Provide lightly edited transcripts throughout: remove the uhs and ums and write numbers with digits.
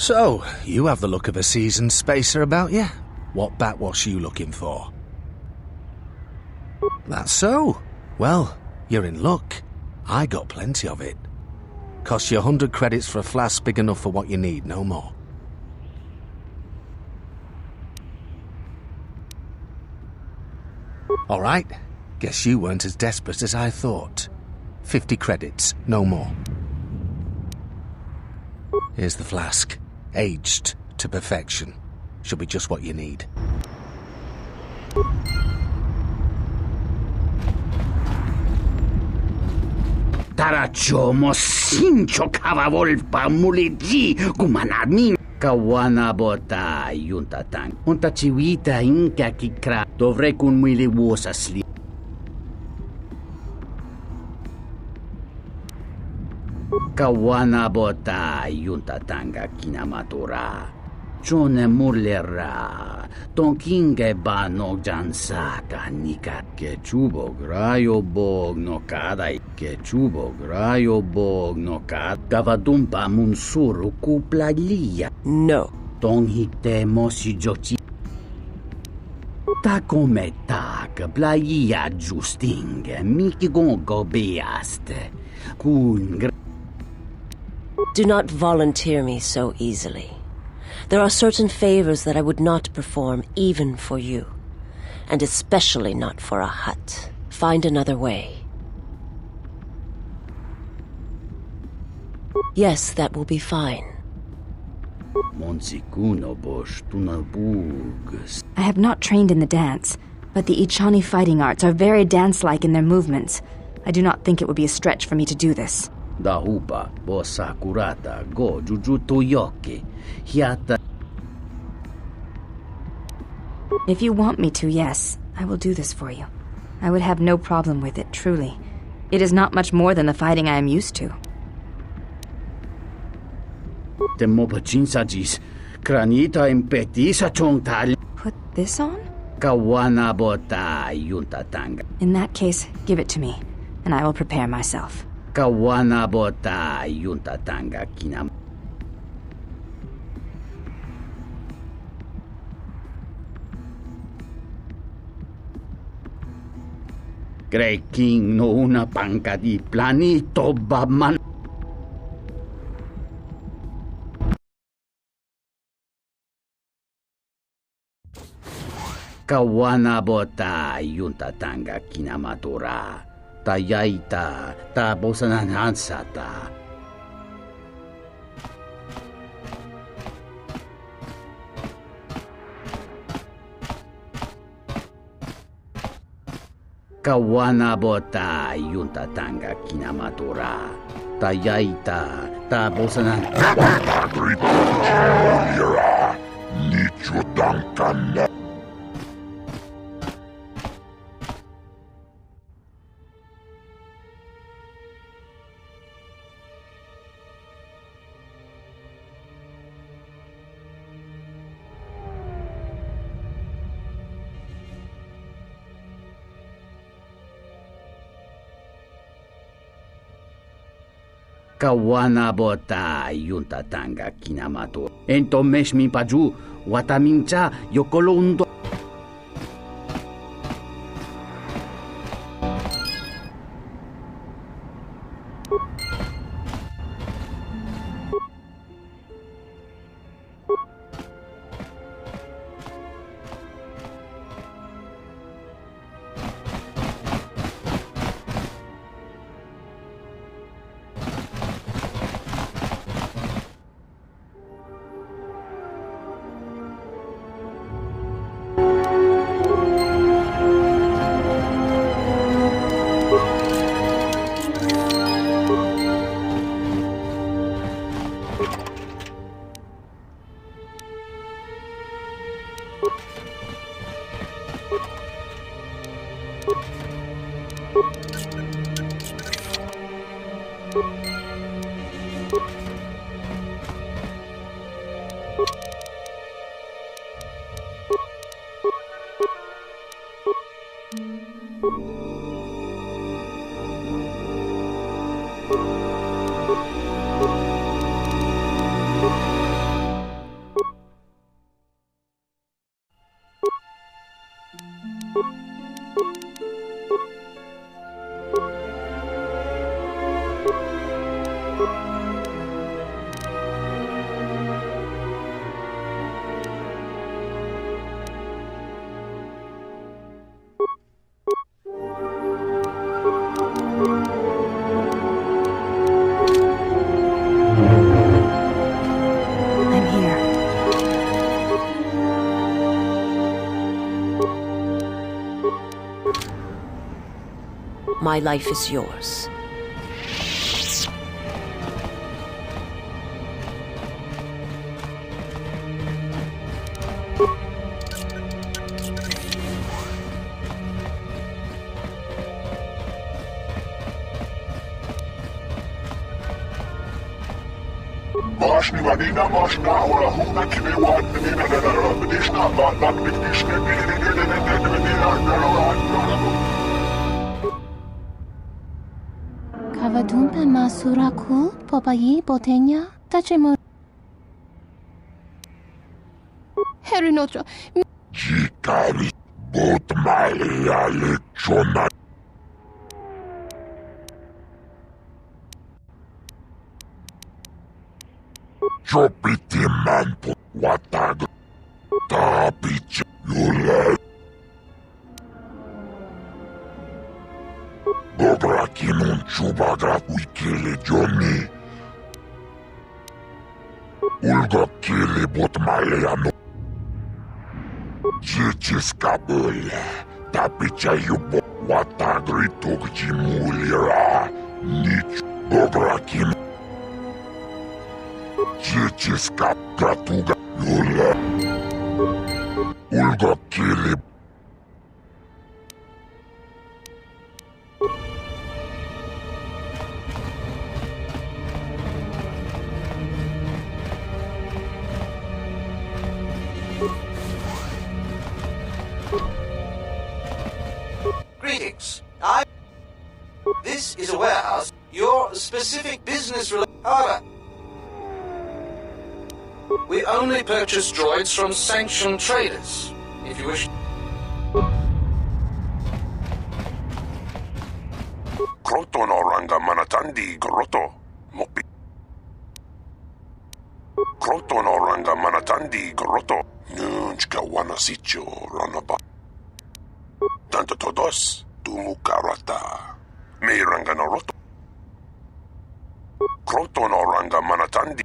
So, you have the look of a seasoned spacer about you. What backwash you looking for? That's so. Well, you're in luck. I got plenty of it. Costs you 100 credits for a flask big enough for what you need, no more. Alright, guess you weren't as desperate as I thought. 50 credits, no more. Here's the flask. Aged to perfection. Should be just what you need. Tarachomo sincho kavavolpa muliji kumanadmin kawana bota yuntatang. Unta chiwita inka kikra dovre kun mwili wosa sli. Kawana bota yuntatanga kinamatura. Chone murlera, tonkinge ba no jansaka nika ke chubo grayo bog no kadai ke chubo grayo bog no kad gavadumpa munsuru kuplalia. No. Tonghite mosi jochi. Ta come tak plaia justing miki gongo beaste. Kun. Do not volunteer me so easily. There are certain favors that I would not perform even for you, and especially not for a hut. Find another way. Yes, that will be fine. I have not trained in the dance, but the Ichani fighting arts are very dance-like in their movements. I do not think it would be a stretch for me to do this. Dahupa, bosa kurata, go jujuto yoke, hiata. If you want me to, yes, I will do this for you. I would have no problem with it, truly. It is not much more than the fighting I am used to. Put this on? In that case, give it to me, and I will prepare myself. Kawana bota yuntatanga kinam. Grey King no una panca di planito babman. Kawana bota yuntatanga kinamatura. Tayaita ta bosananansata. Kawana bota yuntatanga kinamatura. Tayaita ta bosananansata. Kawana bota yuntatanga kinamato. Entomesh mi paju, watamincha yokolondo. I'm here. My life is yours. Kavadumpe masuraku popayi botenya tachemo. Herinotra. Jikari botmali alechona. Chopiti manpo watag. Tapich yule. Bobrakinun chubagra wikili Johnny. Ulga kili botmaliano. Chichiskabule. Tapicha yubo watagri tukjimulira. Nich bobrakin. Chichiska gratuga yule. Ulga kili. Greetings. This is a warehouse. Your specific business However, we only purchase droids from sanctioned traders. If you wish... Kroto no ranga manatandi groto. Mopi. Kroto no ranga manatandi groto. Nunchka wanasicho ranaba. Tanto todos, tumukarata. Me ranga no roto. Kroto no ranga manatandi.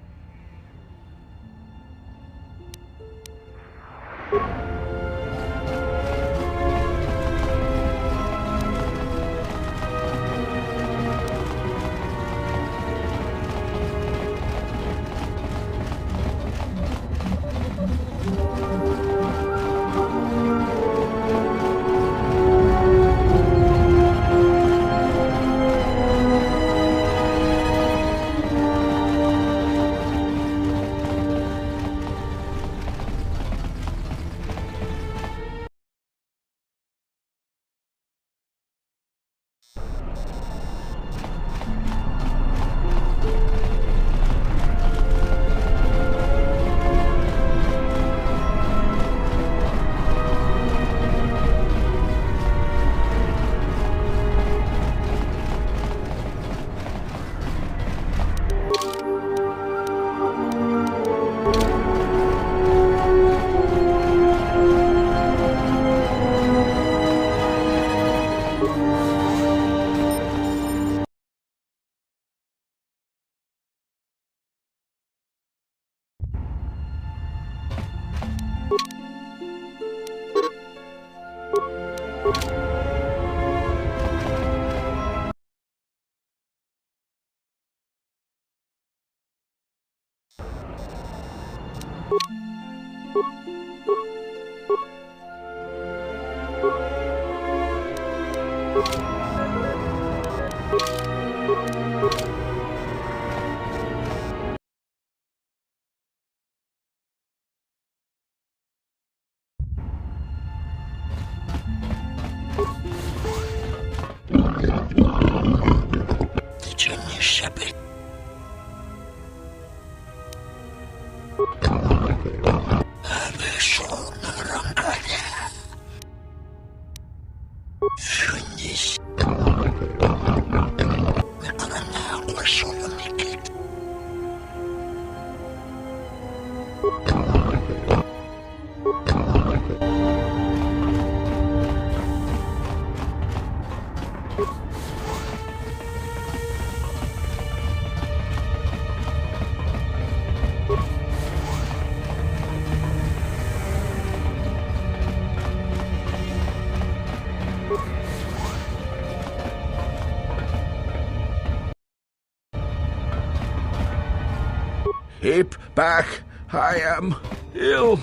Keep back. I am ill.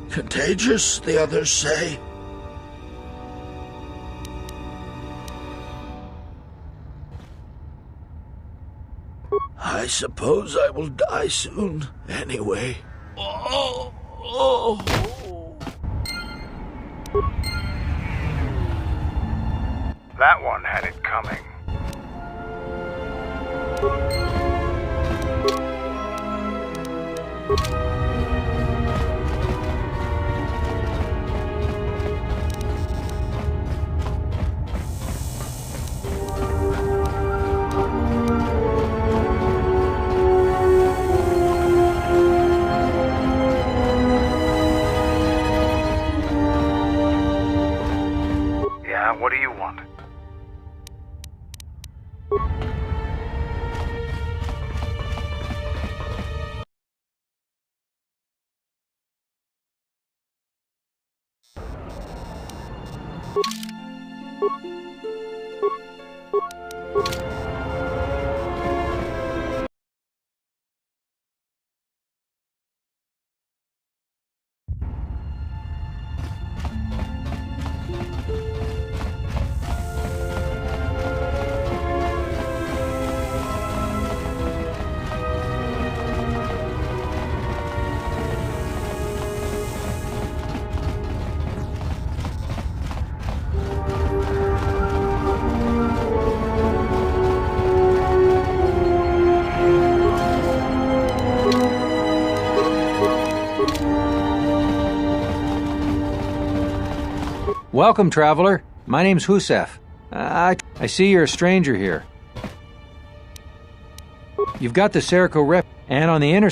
Contagious, the others say. I suppose I will die soon, anyway. That one had it coming. Yeah, what do you want? Welcome, traveler. My name's Husef. I see you're a stranger here. You've got the Serico rep, and on the inner...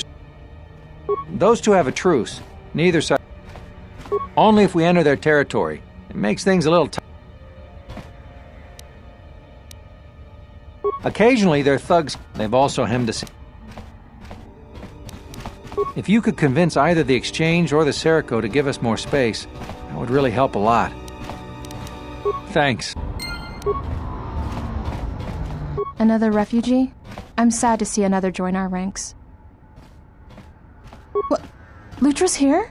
Those two have a truce. Neither side... Only if we enter their territory. It makes things a little tough. Occasionally, they're thugs. They've also hemmed us in. If you could convince either the Exchange or the Serico to give us more space, that would really help a lot. Thanks. Another refugee? I'm sad to see another join our ranks. What? Lutra's here?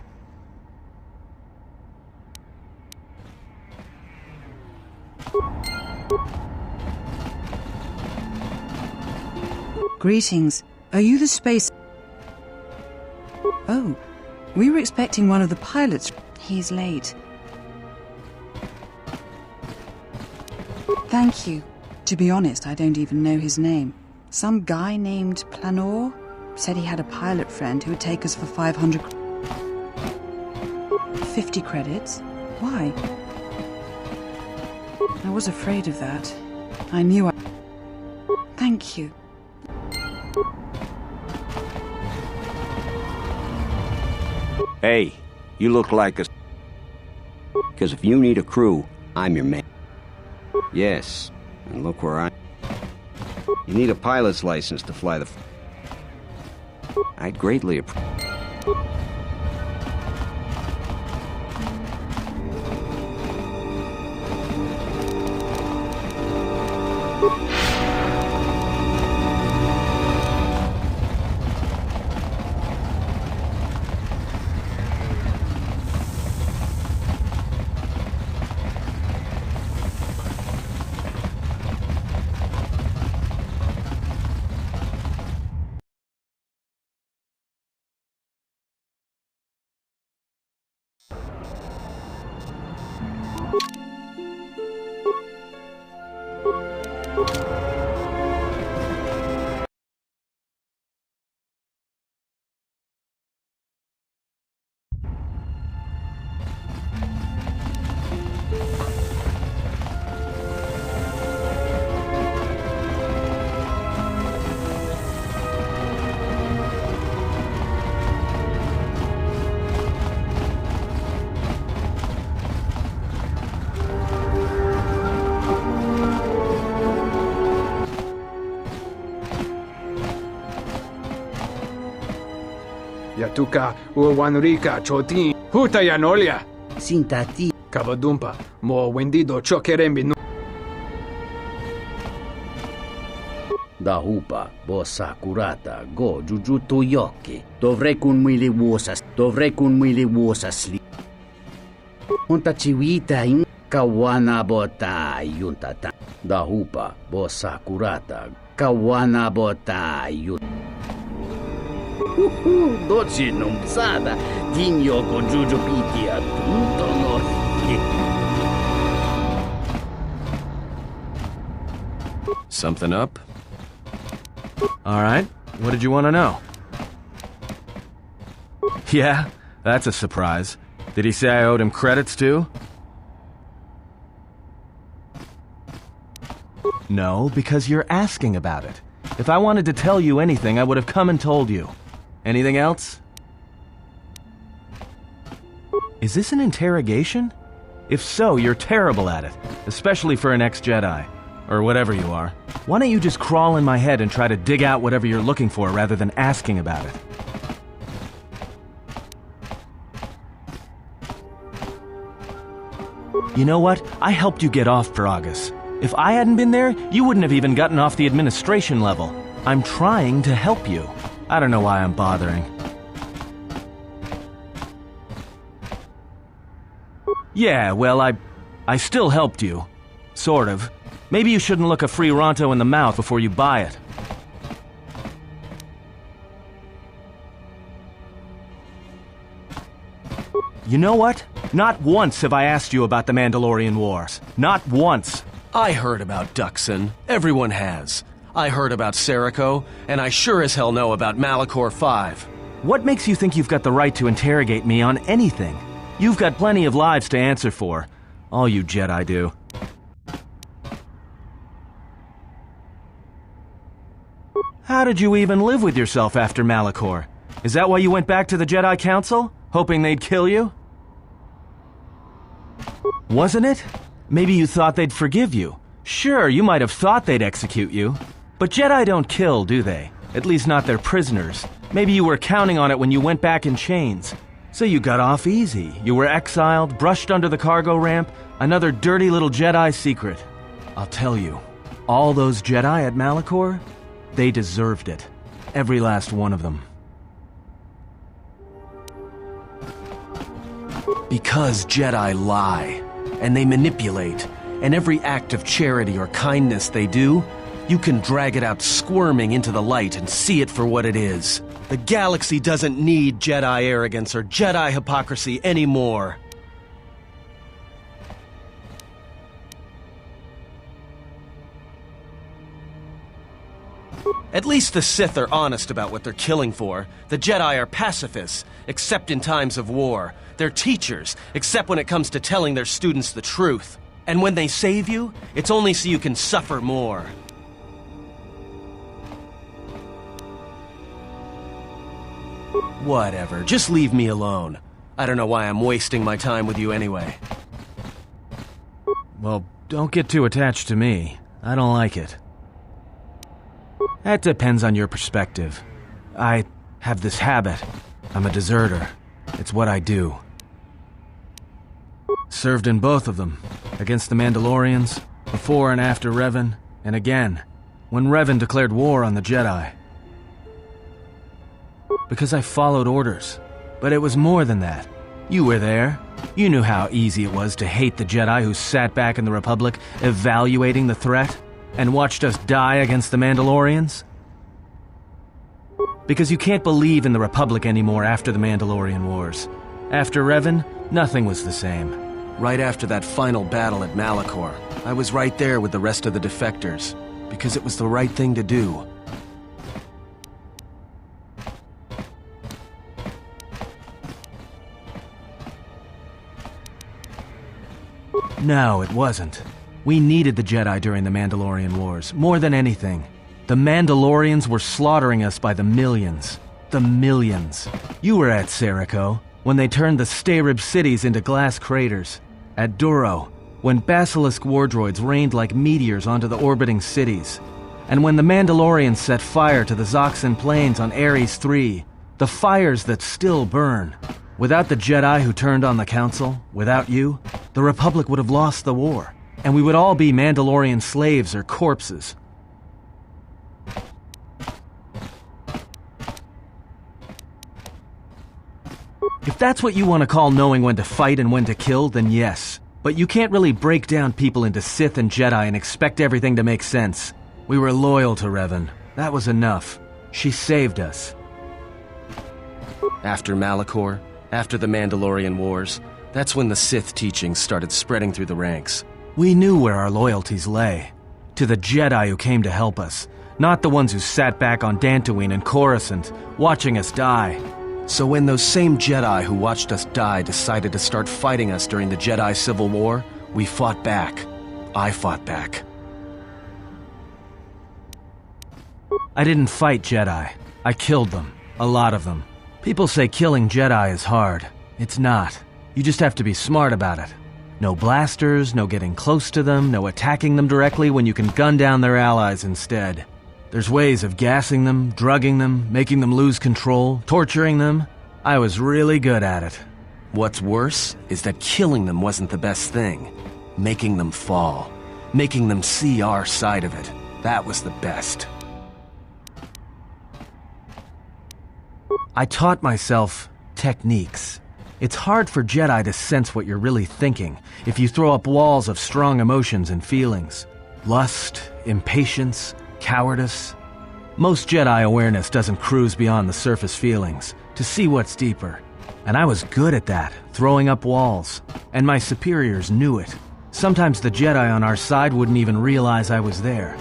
Greetings. Are you the space... Oh, we were expecting one of the pilots. He's late. Thank you. To be honest, I don't even know his name. Some guy named Planor said he had a pilot friend who would take us for 500... 50 credits? Why? I was afraid of that. I knew I... Thank you. Hey, you look like a... Because if you need a crew, I'm your man. Yes, and look where I... You need a pilot's license to fly the... I'd greatly appreciate... tuka uwanurika choti huta yanolia. Sintati. Kavadumpa mo wendido chokerembi nu. Da hupa, bossa curata, go giugiuto gli occhi. Dovrei con mille uosa sli. Unta ciwita in kawana bota yuntata. Da hupa, bossa curata, kawana bota yuntata. Doci non psada, digno con giugio piti a tutto norte. Something up? All right, what did you want to know? Yeah, that's a surprise. Did he say I owed him credits too? No, because you're asking about it. If I wanted to tell you anything, I would have come and told you. Anything else? Is this an interrogation? If so, you're terrible at it, especially for an ex-Jedi. Or whatever you are. Why don't you just crawl in my head and try to dig out whatever you're looking for rather than asking about it? You know what? I helped you get off Peragus. If I hadn't been there, you wouldn't have even gotten off the administration level. I'm trying to help you. I don't know why I'm bothering. Yeah, well, I still helped you. Sort of. Maybe you shouldn't look a free Ronto in the mouth before you buy it. You know what? Not once have I asked you about the Mandalorian Wars. Not once. I heard about Duxon. Everyone has. I heard about Serico, and I sure as hell know about Malachor 5. What makes you think you've got the right to interrogate me on anything? You've got plenty of lives to answer for. All you Jedi do. How did you even live with yourself after Malachor? Is that why you went back to the Jedi Council? Hoping they'd kill you? Wasn't it? Maybe you thought they'd forgive you. Sure, you might have thought they'd execute you. But Jedi don't kill, do they? At least not their prisoners. Maybe you were counting on it when you went back in chains. So you got off easy. You were exiled, brushed under the cargo ramp, another dirty little Jedi secret. I'll tell you, all those Jedi at Malachor, they deserved it. Every last one of them. Because Jedi lie, and they manipulate, and every act of charity or kindness they do, you can drag it out squirming into the light and see it for what it is. The galaxy doesn't need Jedi arrogance or Jedi hypocrisy anymore. At least the Sith are honest about what they're killing for. The Jedi are pacifists, except in times of war. They're teachers, except when it comes to telling their students the truth. And when they save you, it's only so you can suffer more. Whatever, just leave me alone. I don't know why I'm wasting my time with you anyway. Well, don't get too attached to me. I don't like it. That depends on your perspective. I have this habit. I'm a deserter. It's what I do. Served in both of them. Against the Mandalorians, before and after Revan, and again, when Revan declared war on the Jedi. Because I followed orders. But it was more than that. You were there. You knew how easy it was to hate the Jedi who sat back in the Republic, evaluating the threat, and watched us die against the Mandalorians. Because you can't believe in the Republic anymore after the Mandalorian Wars. After Revan, nothing was the same. Right after that final battle at Malachor, I was right there with the rest of the defectors, because it was the right thing to do. No, it wasn't. We needed the Jedi during the Mandalorian Wars, more than anything. The Mandalorians were slaughtering us by the millions. The millions. You were at Serico, when they turned the Stayrib cities into glass craters. At Duro, when Basilisk war droids rained like meteors onto the orbiting cities. And when the Mandalorians set fire to the Zoxan plains on Ares III, The fires that still burn. Without the Jedi who turned on the Council, without you, the Republic would have lost the war, and we would all be Mandalorian slaves or corpses. If that's what you want to call knowing when to fight and when to kill, then yes. But you can't really break down people into Sith and Jedi and expect everything to make sense. We were loyal to Revan. That was enough. She saved us. After Malachor, after the Mandalorian Wars, that's when the Sith teachings started spreading through the ranks. We knew where our loyalties lay. To the Jedi who came to help us, not the ones who sat back on Dantooine and Coruscant, watching us die. So when those same Jedi who watched us die decided to start fighting us during the Jedi Civil War, we fought back. I fought back. I didn't fight Jedi. I killed them. A lot of them. People say killing Jedi is hard. It's not. You just have to be smart about it. No blasters, no getting close to them, no attacking them directly when you can gun down their allies instead. There's ways of gassing them, drugging them, making them lose control, torturing them. I was really good at it. What's worse is that killing them wasn't the best thing. Making them fall. Making them see our side of it. That was the best. I taught myself techniques. It's hard for Jedi to sense what you're really thinking if you throw up walls of strong emotions and feelings. Lust, impatience, cowardice. Most Jedi awareness doesn't cruise beyond the surface feelings, to see what's deeper. And I was good at that, throwing up walls. And my superiors knew it. Sometimes the Jedi on our side wouldn't even realize I was there.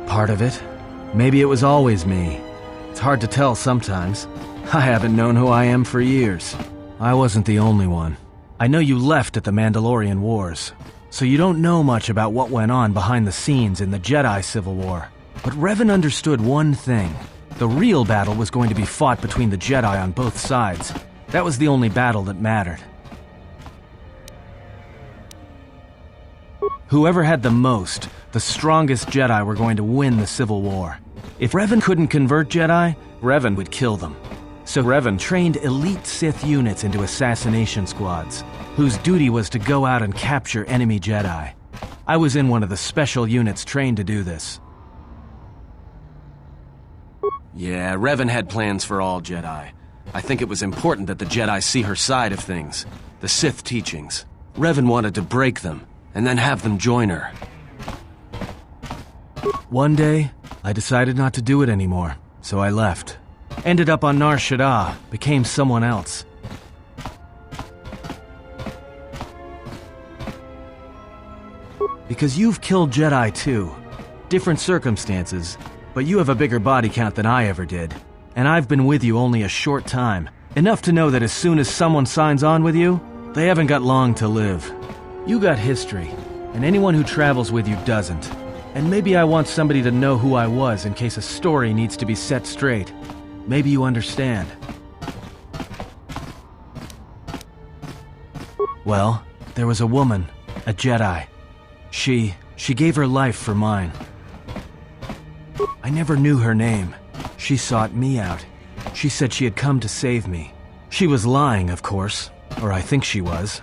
Part of it. Maybe it was always me. It's hard to tell sometimes. I haven't known who I am for years. I wasn't the only one. I know you left at the Mandalorian Wars, so you don't know much about what went on behind the scenes in the Jedi Civil War. But Revan understood one thing. The real battle was going to be fought between the Jedi on both sides. That was the only battle that mattered. Whoever had the most, the strongest Jedi were going to win the Civil War. If Revan couldn't convert Jedi, Revan would kill them. So Revan trained elite Sith units into assassination squads, whose duty was to go out and capture enemy Jedi. I was in one of the special units trained to do this. Yeah, Revan had plans for all Jedi. I think it was important that the Jedi see her side of things, the Sith teachings. Revan wanted to break them, and then have them join her. One day, I decided not to do it anymore, so I left. Ended up on Nar Shaddaa, became someone else. Because you've killed Jedi too. Different circumstances, but you have a bigger body count than I ever did. And I've been with you only a short time. Enough to know that as soon as someone signs on with you, they haven't got long to live. You got history, and anyone who travels with you doesn't. And maybe I want somebody to know who I was in case a story needs to be set straight. Maybe you understand. Well, there was a woman, a Jedi. She gave her life for mine. I never knew her name. She sought me out. She said she had come to save me. She was lying, of course, or I think she was.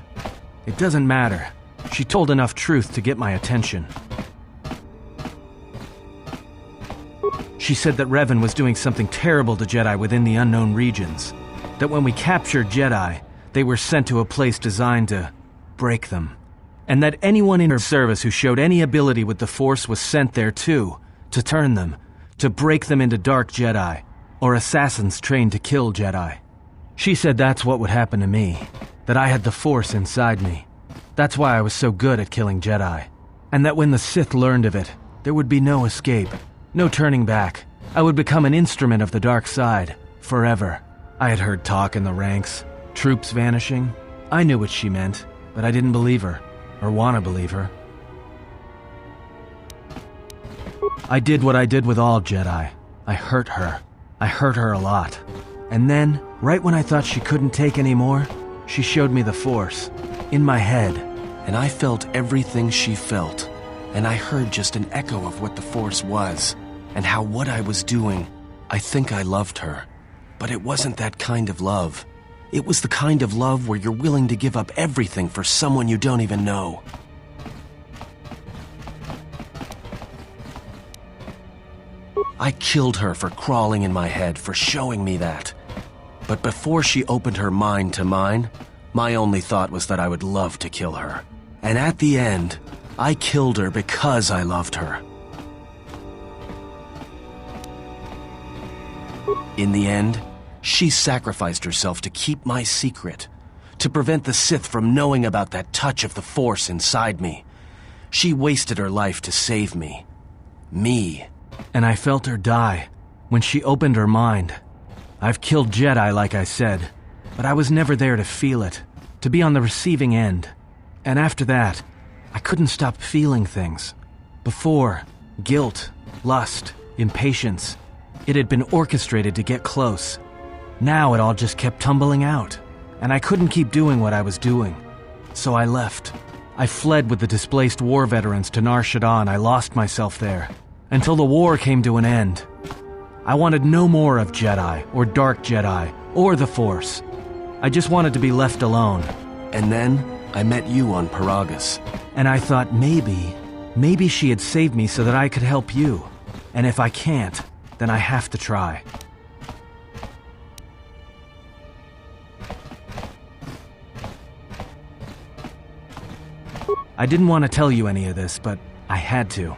It doesn't matter. She told enough truth to get my attention. She said that Revan was doing something terrible to Jedi within the unknown regions. That when we captured Jedi, they were sent to a place designed to break them. And that anyone in her service who showed any ability with the Force was sent there too, to turn them, to break them into dark Jedi, or assassins trained to kill Jedi. She said that's what would happen to me, that I had the Force inside me. That's why I was so good at killing Jedi. And that when the Sith learned of it, there would be no escape. No turning back. I would become an instrument of the dark side, forever. I had heard talk in the ranks, troops vanishing. I knew what she meant, but I didn't believe her, or want to believe her. I did what I did with all Jedi. I hurt her. I hurt her a lot. And then, right when I thought she couldn't take any more, she showed me the Force, in my head. And I felt everything she felt. And I heard just an echo of what the Force was, and how what I was doing I think I loved her, but it wasn't that kind of love. It was the kind of love where you're willing to give up everything for someone you don't even know. I killed her for crawling in my head, for showing me that. But before she opened her mind to mine, my only thought was that I would love to kill her. And at the end, I killed her because I loved her. In the end, she sacrificed herself to keep my secret, to prevent the Sith from knowing about that touch of the Force inside me. She wasted her life to save me. Me. And I felt her die when she opened her mind. I've killed Jedi, like I said, but I was never there to feel it, to be on the receiving end. And after that, I couldn't stop feeling things. Before, guilt, lust, impatience. It had been orchestrated to get close. Now it all just kept tumbling out, and I couldn't keep doing what I was doing. So I left. I fled with the displaced war veterans to Nar Shaddaa. I lost myself there, until the war came to an end. I wanted no more of Jedi, or Dark Jedi, or the Force. I just wanted to be left alone. And then, I met you on Paragus. And I thought maybe she had saved me so that I could help you. And if I can't, then I have to try. I didn't want to tell you any of this, but I had to.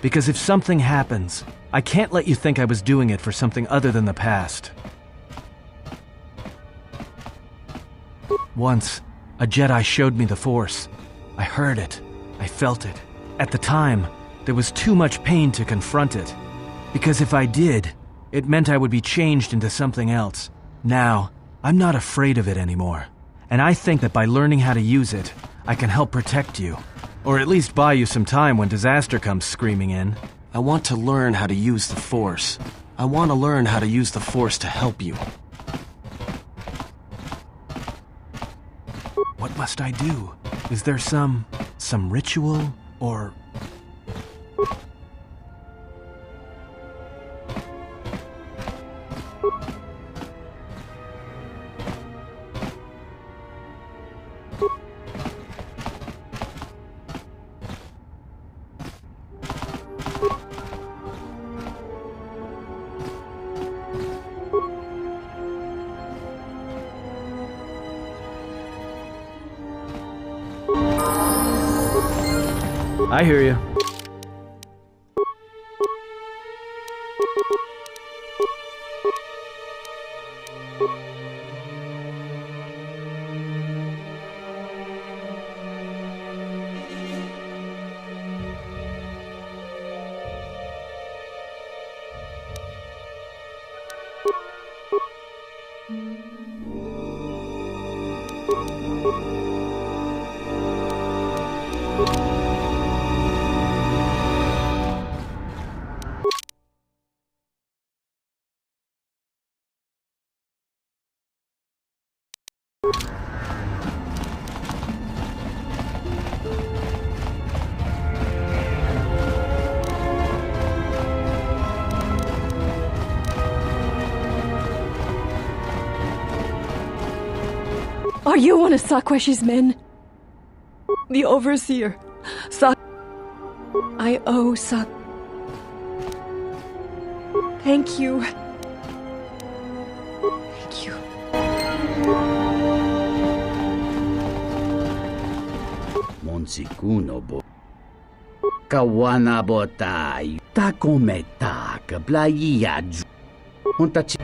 Because if something happens, I can't let you think I was doing it for something other than the past. Once, a Jedi showed me the Force. I heard it. I felt it. At the time, there was too much pain to confront it. Because if I did, it meant I would be changed into something else. Now, I'm not afraid of it anymore. And I think that by learning how to use it, I can help protect you. Or at least buy you some time when disaster comes screaming in. I want to learn how to use the Force. I want to learn how to use the Force to help you. What must I do? Is there some ritual, or... I hear you. Are you one of Sakweshi's men? The Overseer. I owe Sak... Thank you. Thank you. Monsikuno bo. Kawana botai. Ta come ta ka blaiaju. Ontachi.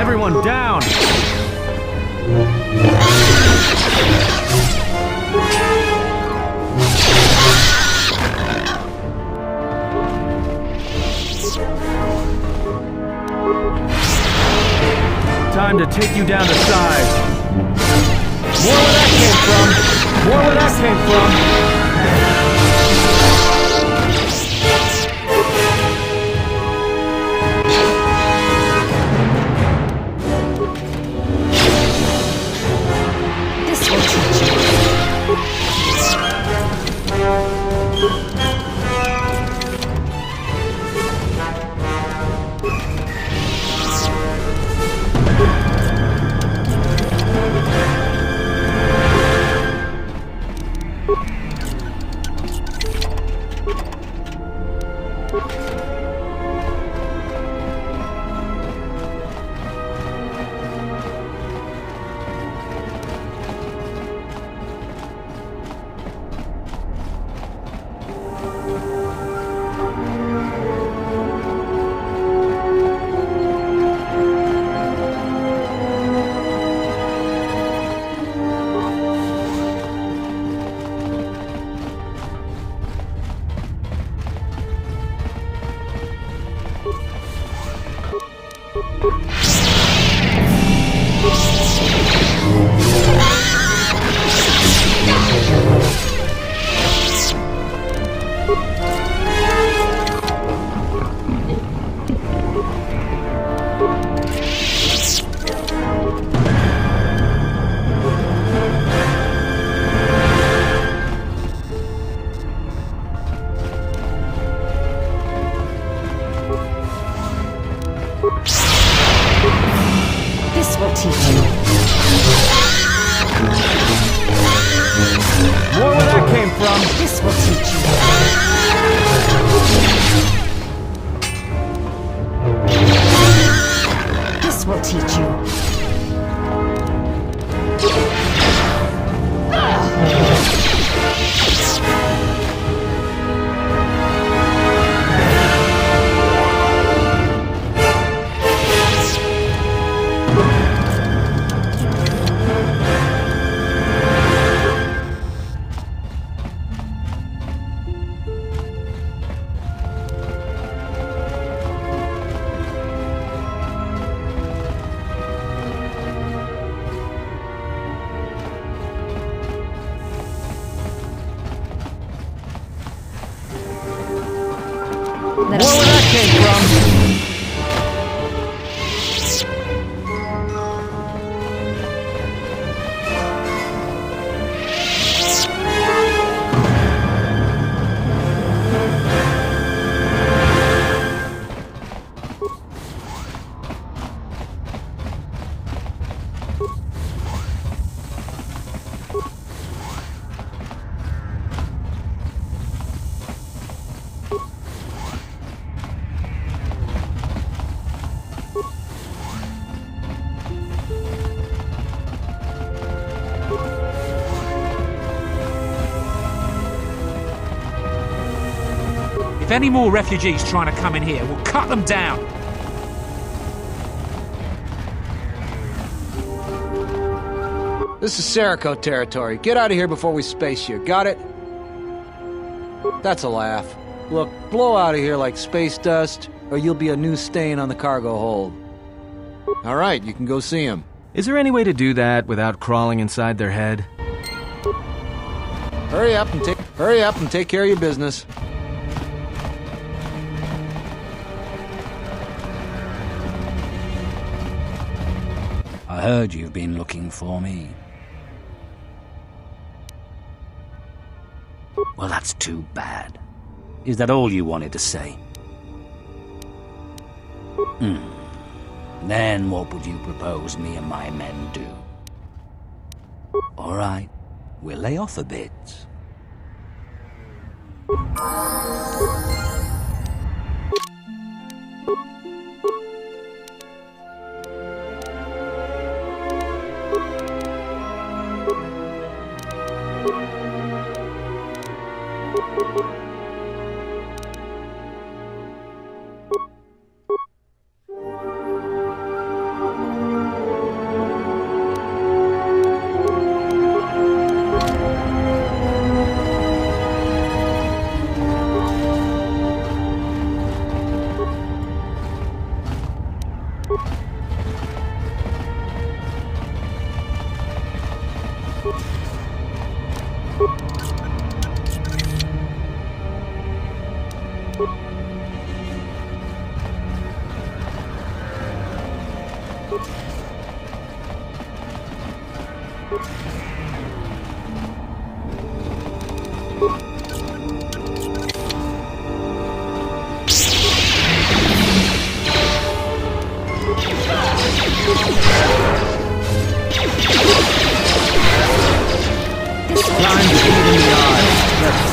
Everyone down! Time to take you down to size. More where that came from! More where that came from! teach you. More where that came from. This will teach you. This will teach you. More where that came from. If any more refugees trying to come in here, we'll cut them down. This is Serico territory. Get out of here before we space you. Got it? That's a laugh. Look, blow out of here like space dust, or you'll be a new stain on the cargo hold. All right, you can go see him. Is there any way to do that without crawling inside their head? Hurry up and take care of your business. I heard you've been looking for me. Well, that's too bad. Is that all you wanted to say? Then what would you propose me and my men do? All right, we'll lay off a bit.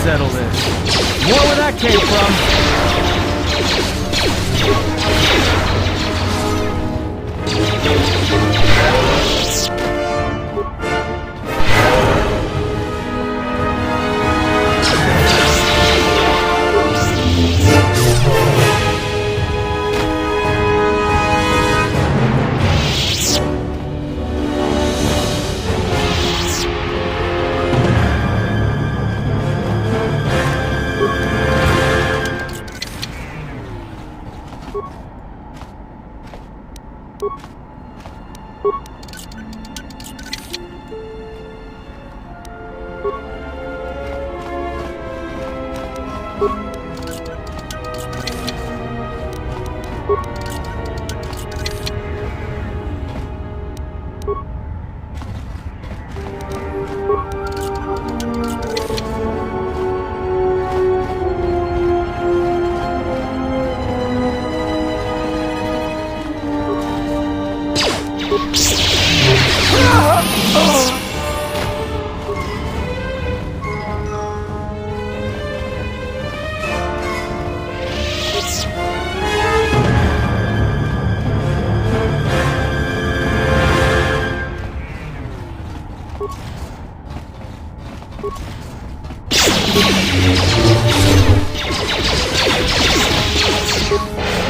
Settle this. More where that came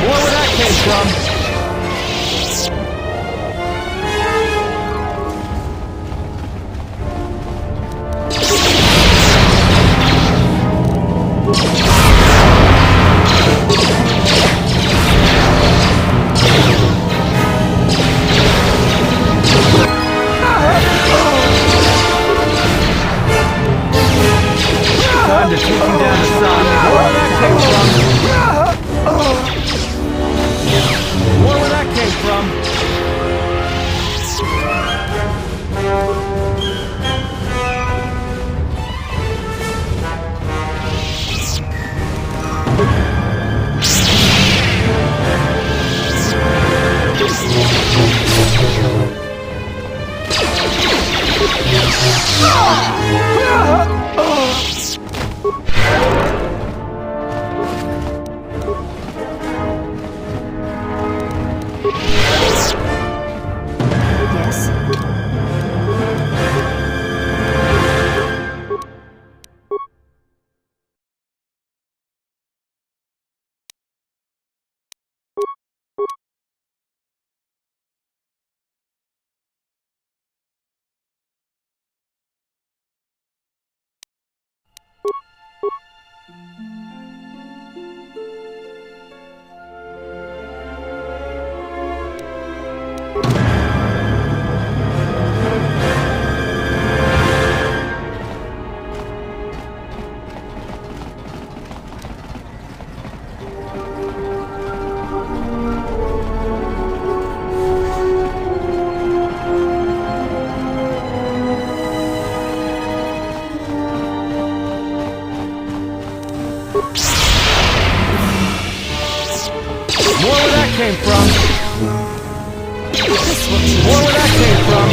More where that came from. Time to take him down to Sonic. More where that came from. More where that came from. Yes? More where that came from. More where that came from.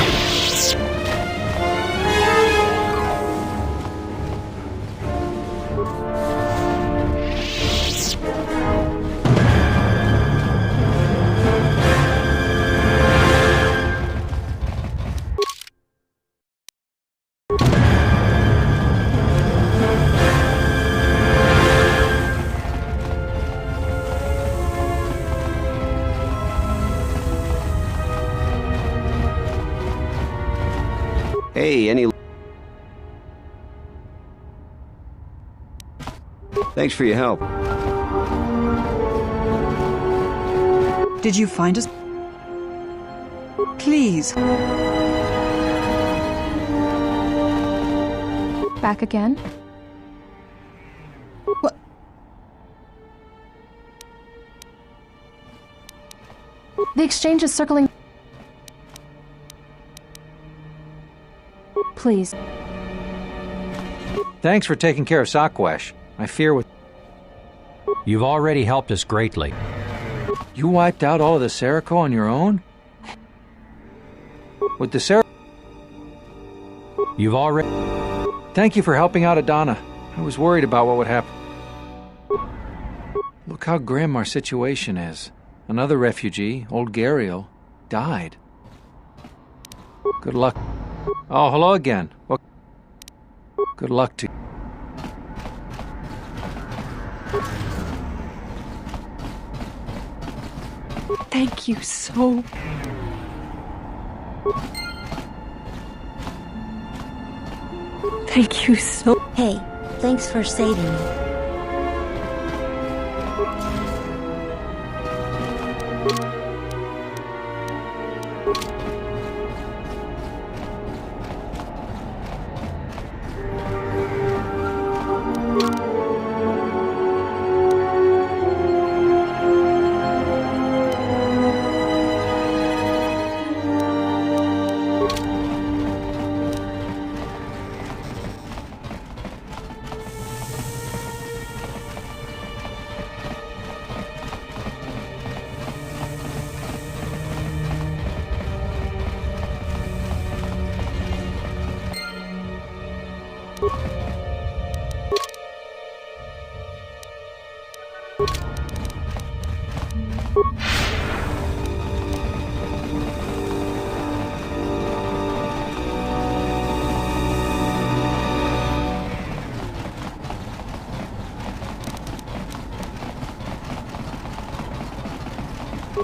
Hey, any... Thanks for your help. Did you find us? Please. Back again? What? The exchange is circling. Please. Thanks for taking care of Sakwesh. I fear with... You've already helped us greatly. You wiped out all of the Seriko on your own? With the Seriko... You've already... Thank you for helping out Adana. I was worried about what would happen. Look how grim our situation is. Another refugee, old Gariel, died. Good luck. Oh, hello again. Well, good luck to you. Thank you so... Thank you so... Hey, thanks for saving me.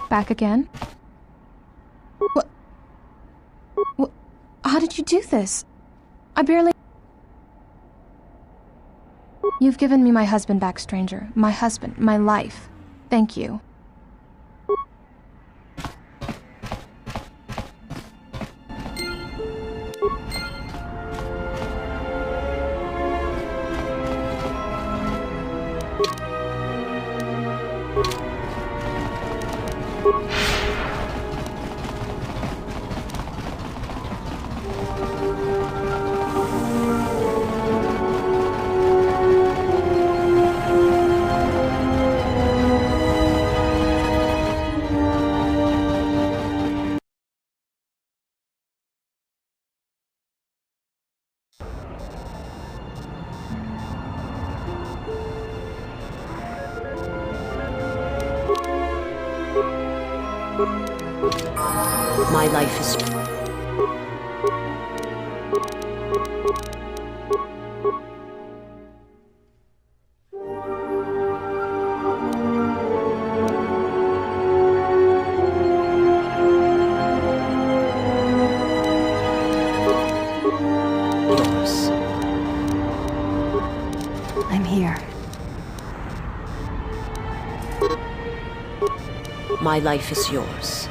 Back again? What? How did you do this? I barely... You've given me my husband back, stranger. My husband, my life. Thank you. My life is... yours. I'm here. My life is yours.